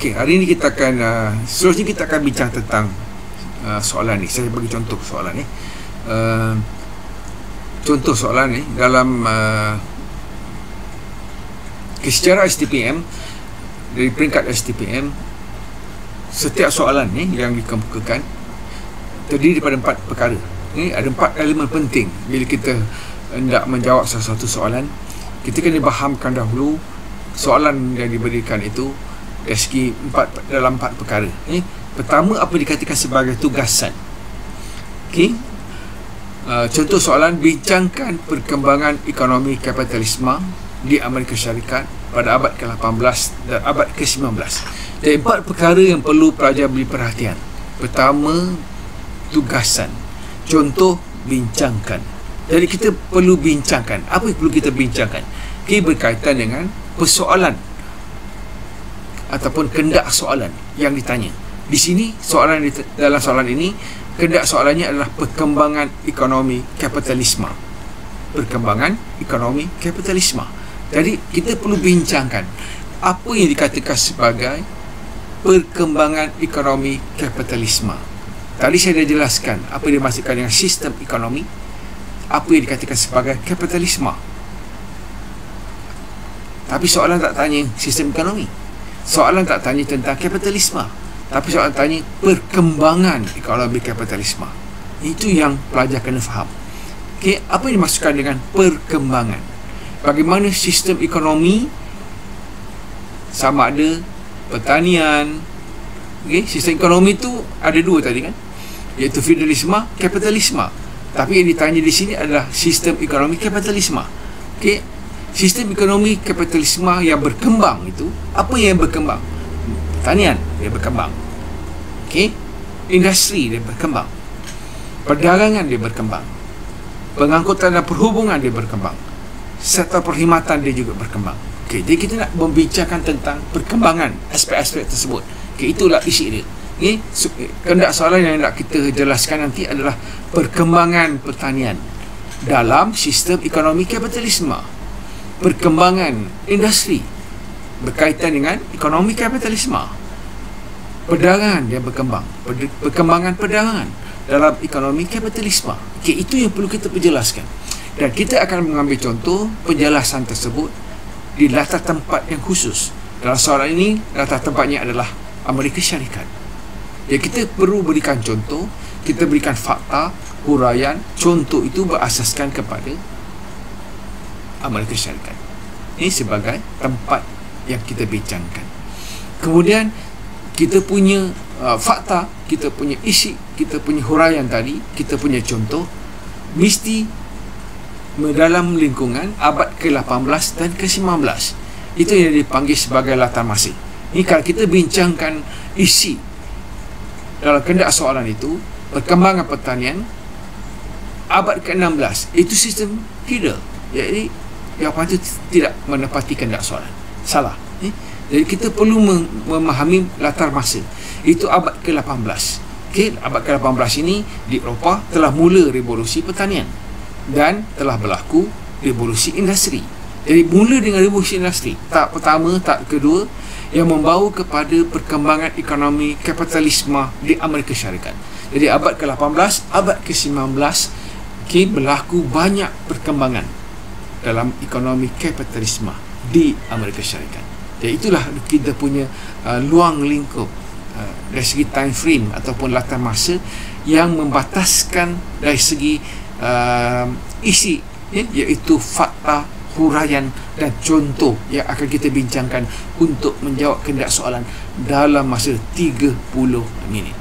Okey, hari ini kita akan seterusnya kita akan bincang tentang soalan ni. Saya bagi contoh soalan ni. Contoh soalan ni dalam secara STPM, dari peringkat STPM, setiap soalan ni yang dikemukakan terdiri daripada 4 perkara. Ni ada 4 elemen penting bila kita hendak menjawab sesuatu soalan. Kita kena fahamkan dahulu soalan yang diberikan itu dari segi dalam 4 perkara. Pertama, apa dikatakan sebagai tugasan. Okey. Contoh soalan, bincangkan perkembangan ekonomi kapitalisme di Amerika Syarikat pada abad ke-18 dan abad ke-19. Jadi 4 perkara yang perlu pelajar beri perhatian. Pertama, tugasan. Contoh, bincangkan. Jadi kita perlu bincangkan. Apa yang perlu kita bincangkan? Okey, berkaitan dengan persoalan ataupun kendak soalan yang ditanya. Di sini dalam soalan ini, kendak soalannya adalah perkembangan ekonomi kapitalisme. Perkembangan ekonomi kapitalisme. Jadi kita perlu bincangkan apa yang dikatakan sebagai perkembangan ekonomi kapitalisme. Tadi saya dah jelaskan apa yang dimaksudkan dengan sistem ekonomi, apa yang dikatakan sebagai kapitalisme. Tapi soalan tak tanya sistem ekonomi. Soalan tak tanya tentang kapitalisme, tapi soalan tanya perkembangan ekonomi kapitalisme. Itu yang pelajar kena faham. Okay, apa yang dimaksudkan dengan perkembangan? Bagaimana sistem ekonomi, sama ada pertanian. Okay, sistem ekonomi itu ada 2 tadi kan, iaitu feudalisme, kapitalisme. Tapi yang ditanya di sini adalah sistem ekonomi kapitalisme. Okay, sistem ekonomi kapitalisme yang berkembang itu, apa yang berkembang? Pertanian dia berkembang. Okey, industri dia berkembang. Perdagangan dia berkembang. Pengangkutan dan perhubungan dia berkembang. Sektor perkhidmatan dia juga berkembang. Okey, jadi kita nak membincangkan tentang perkembangan aspek-aspek tersebut. Okey, itulah isi dia. Okey, kendak soalan yang nak kita jelaskan nanti adalah perkembangan pertanian dalam sistem ekonomi kapitalisme. Perkembangan industri berkaitan dengan ekonomi kapitalisme. Perdagangan dia berkembang. Perkembangan perdagangan dalam ekonomi kapitalisme. Okay, itu yang perlu kita perjelaskan. Dan kita akan mengambil contoh penjelasan tersebut di latar tempat yang khusus. Dalam soalan ini, latar tempatnya adalah Amerika Syarikat. Jadi kita perlu berikan contoh, kita berikan fakta, huraian. Contoh itu berasaskan kepada Amerika Syarikat. Ini sebagai tempat yang kita bincangkan. Kemudian kita punya fakta, kita punya isi, kita punya huraian tadi, kita punya contoh mesti dalam lingkungan abad ke-18 dan ke-19. Itu yang dipanggil sebagai latar masa. Ini kalau kita bincangkan isi dalam kendak soalan itu, perkembangan pertanian abad ke-16, itu sistem feudal. Jadi jawapan itu tidak menepati kendak soalan. Salah. Jadi kita perlu memahami latar masa. Itu abad ke-18. Okay, abad ke-18 ini di Eropah telah mula revolusi pertanian dan telah berlaku revolusi industri. Jadi mula dengan revolusi industri, tahap pertama, tahap kedua, yang membawa kepada perkembangan ekonomi kapitalisme di Amerika Syarikat. Jadi abad ke-18, abad ke-19, okay, berlaku banyak perkembangan dalam ekonomi kapitalisme di Amerika Syarikat. Jadi itulah kita punya luang lingkup dari segi time frame ataupun latar masa yang membataskan dari segi isi, iaitu fakta, huraian dan contoh yang akan kita bincangkan untuk menjawab kendak soalan dalam masa 30 minit.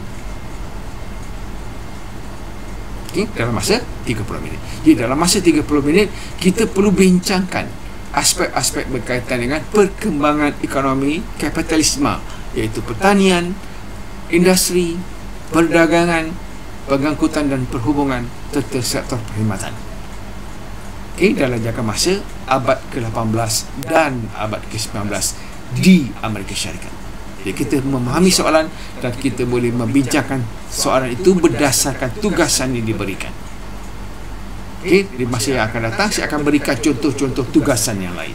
Okay, dalam masa 30 minit. Jadi dalam masa 30 minit kita perlu bincangkan aspek-aspek berkaitan dengan perkembangan ekonomi kapitalisme, iaitu pertanian, industri, perdagangan, pengangkutan dan perhubungan serta sektor perkhidmatan. Okay, dalam jangka masa abad ke-18 dan abad ke-19 di Amerika Syarikat. Jadi kita memahami soalan dan kita boleh membincangkan soalan itu berdasarkan tugasan yang diberikan. Okey, di masa yang akan datang saya akan berikan contoh-contoh tugasan yang lain.